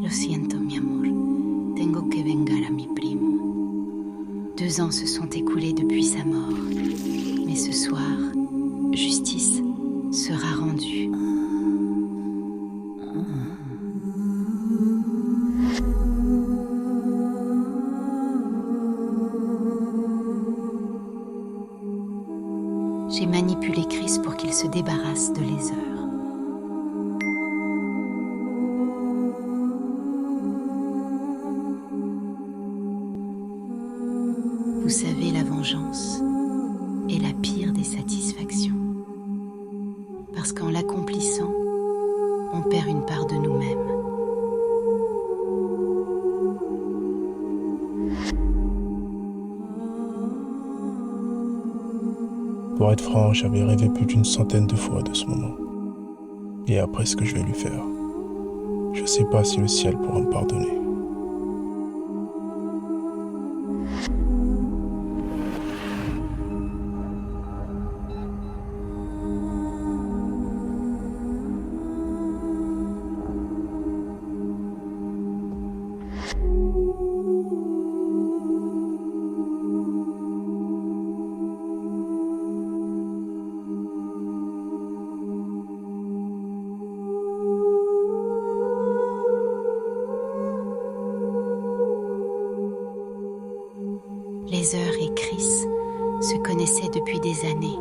Lo siento, mi amor. Tengo que vengar a mi primo. 2 ans se sont écoulés depuis sa mort. Mais ce soir, justice sera rendue. J'ai manipulé Chris pour qu'il se débarrasse de les heures. Vous savez, la vengeance est la pire des satisfactions. Parce qu'en l'accomplissant, on perd une part de nous-mêmes. Pour être franc, j'avais rêvé plus d'une centaine de fois de ce moment. Et après ce que je vais lui faire, je sais pas si le ciel pourra me pardonner. Les heures et Chris se connaissaient depuis des années.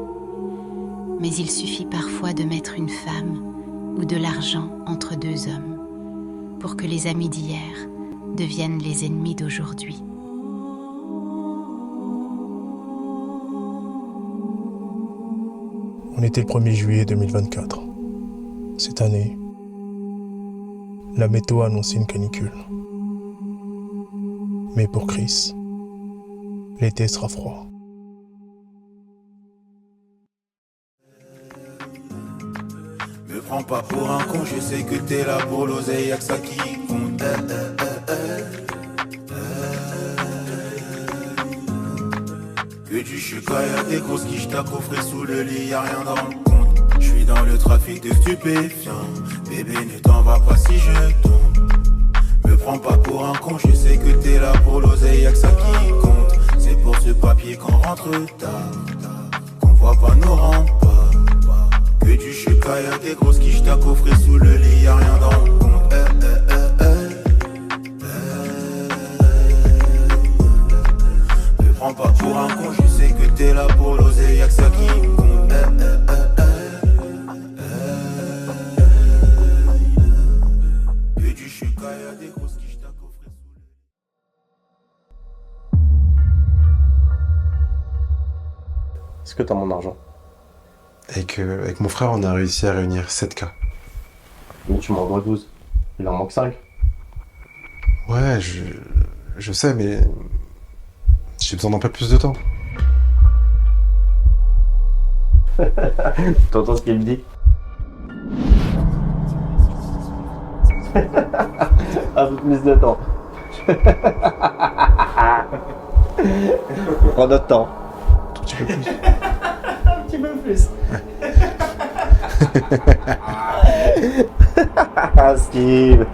Mais il suffit parfois de mettre une femme ou de l'argent entre 2 hommes pour que les amis d'hier deviennent les ennemis d'aujourd'hui. On était le 1er juillet 2024. Cette année, la météo a annoncé une canicule. Mais pour Chris, l'été sera froid. Me prends pas pour un con, je sais que t'es là pour l'oseille, y'a que ça qui compte. Que du chuka, y'a des grosses quiches, t'as coffré sous le lit, y'a rien dans le compte. J'suis dans le trafic de stupéfiants, bébé ne t'en va pas si je tombe. Me prends pas pour un con, je sais que t'es là pour l'oseille, y'a que ça qui compte. C'est pour ce papier qu'on rentre tard, qu'on voit pas nos remparts. Que du chuka, y'a des grosses quiches, t'as coffré sous le lit, y'a rien dans le compte. Me prends pas pour un con, je sais que t'es là pour l'oseille, y'a que ça qui compte. Que du chuka, y'a des grosses quiches, t'as coffré sous le lit. Est-ce que t'as mon argent? Avec mon frère, on a réussi à réunir 7K. Mais tu m'en dois 12. Il en manque 5. Ouais, je sais, mais j'ai besoin d'un peu plus de temps. T'entends ce qu'il me dit? Un peu plus de temps. Prends notre temps. Un petit peu plus. Un petit peu plus. Steve.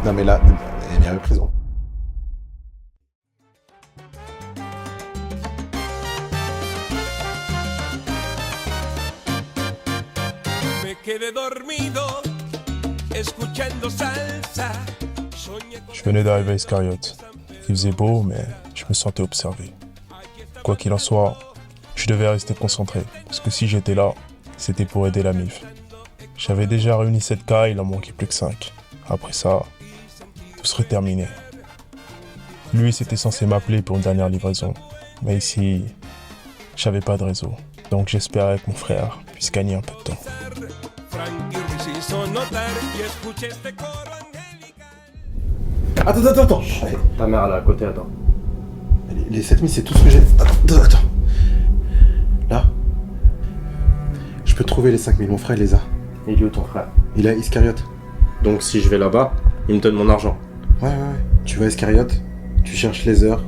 Non mais là, elle est bien reprise. Je venais d'arriver à Iscariote. Il faisait beau, mais je me sentais observé. Quoi qu'il en soit, je devais rester concentré, parce que si j'étais là, c'était pour aider la MIF. J'avais déjà réuni 7K, il en manquait plus que 5. Après ça, tout serait terminé. Lui, c'était censé m'appeler pour une dernière livraison. Mais ici, j'avais pas de réseau. Donc j'espérais que mon frère puisse gagner un peu de temps. Attends. Allez, ta mère elle est à côté, attends. Les 7000, c'est tout ce que j'ai. Attends. Là. Je peux trouver les 5000, mon frère il les a. Il est où ton frère? Il est à Iscariote. Donc si je vais là-bas, il me donne mon argent. Ouais. Tu vas à Iscariote, tu cherches les heures,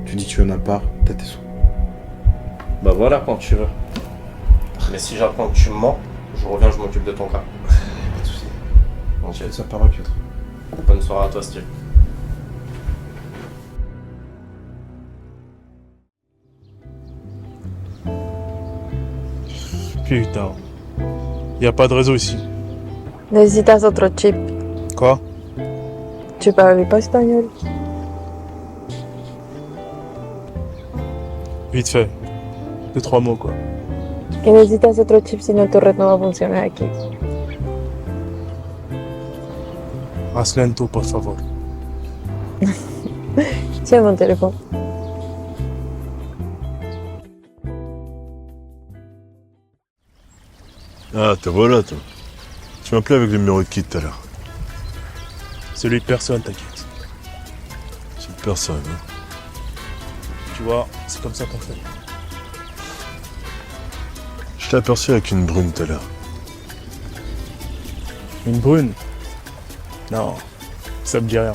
tu dis tu en as pas, t'as tes sous. Bah voilà quand tu veux. Mais si j'apprends que tu me mens, je reviens, je m'occupe de ton cas. Pas de soucis. Ok. Ça parole, Piotr. Bonne soirée à toi, Steve. Putain. Y a pas de réseau ici. Necesitas otro chip. Quoi? Tu parles pas espagnol. Vite fait. 2-3 mots, quoi. Que necesitas otro chip si no tu red no va a funcionar aquí. Haz lento, por favor. Tiens mon téléphone. Ah, te voilà, toi. Tu m'as appelé avec le numéro de qui tout à l'heure? Celui de personne, t'inquiète. C'est personne, hein. Tu vois, c'est comme ça qu'on fait. Je t'ai aperçu avec une brune tout à l'heure. Une brune? Non, ça me dit rien.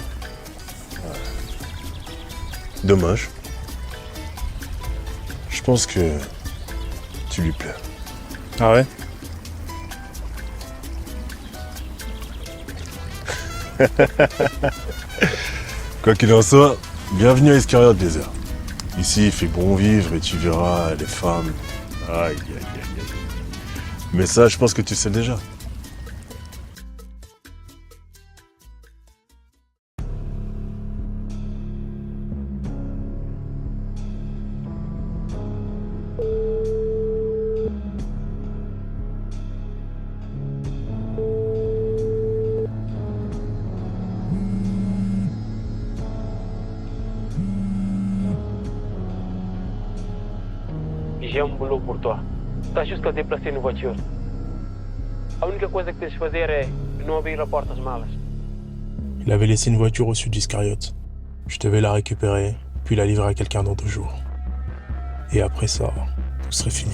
Dommage. Je pense que tu lui plais. Ah ouais? Quoi qu'il en soit, bienvenue à Iscariote Désert. Ici, il fait bon vivre et tu verras les femmes. Aïe, aïe, aïe, aïe. Mais ça, je pense que tu sais déjà. J'ai um boulot pour toi. Estás juste a déplacer une voiture. A única coisa que tens de fazer é não abrir a porta das malas. Il avait laissé une voiture au sud d'Iscariote. Je devais la récupérer, puis la livrer à quelqu'un dans 2 jours. Et après ça, tout serait fini.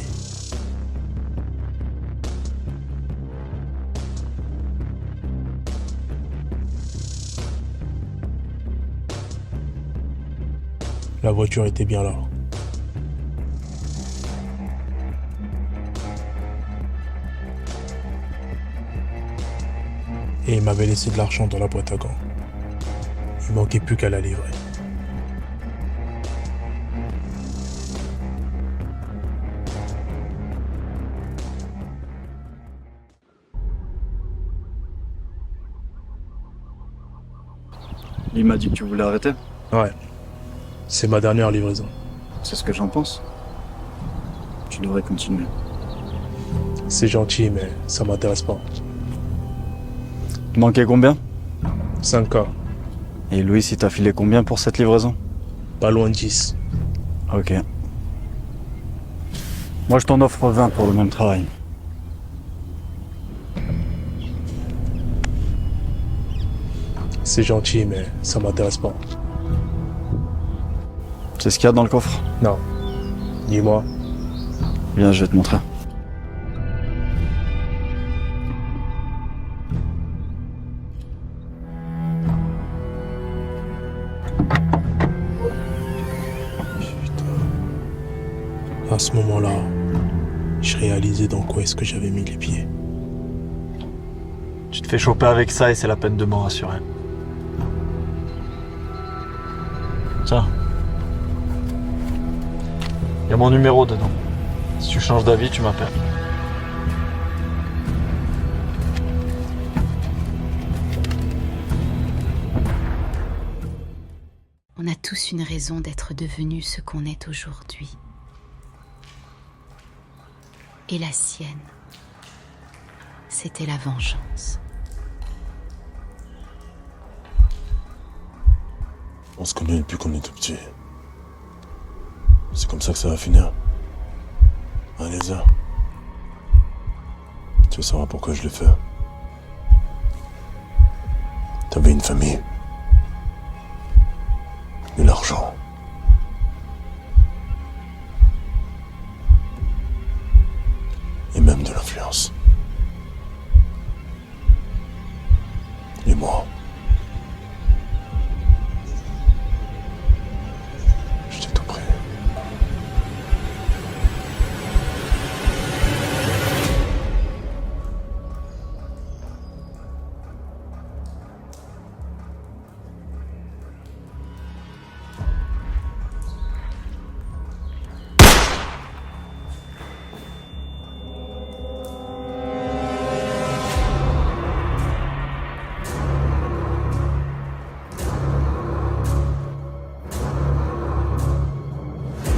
La voiture était bien là. Et il m'avait laissé de l'argent dans la boîte à gants. Il manquait plus qu'à la livrer. Il m'a dit que tu voulais arrêter. Ouais. C'est ma dernière livraison. C'est ce que j'en pense. Tu devrais continuer. C'est gentil, mais ça m'intéresse pas. Il manquait combien? 5K. Et Louis, il t'a filé combien pour cette livraison? Pas loin de 10. Ok. Moi, je t'en offre 20 pour le même travail. C'est gentil, mais ça m'intéresse pas. C'est ce qu'il y a dans le coffre? Non. Dis-moi. Viens, je vais te montrer. À ce moment-là, je réalisais dans quoi est-ce que j'avais mis les pieds. Tu te fais choper avec ça et c'est la peine de m'en rassurer. Tiens. Il y a mon numéro dedans. Si tu changes d'avis, tu m'appelles. On a tous une raison d'être devenus ce qu'on est aujourd'hui. Et la sienne, c'était la vengeance. On se connaît depuis qu'on est tout petit. C'est comme ça que ça va finir. Hein, Lézard? Tu veux savoir pourquoi je l'ai fait? T'avais une famille. De l'argent. Et même de l'influence. Et moi,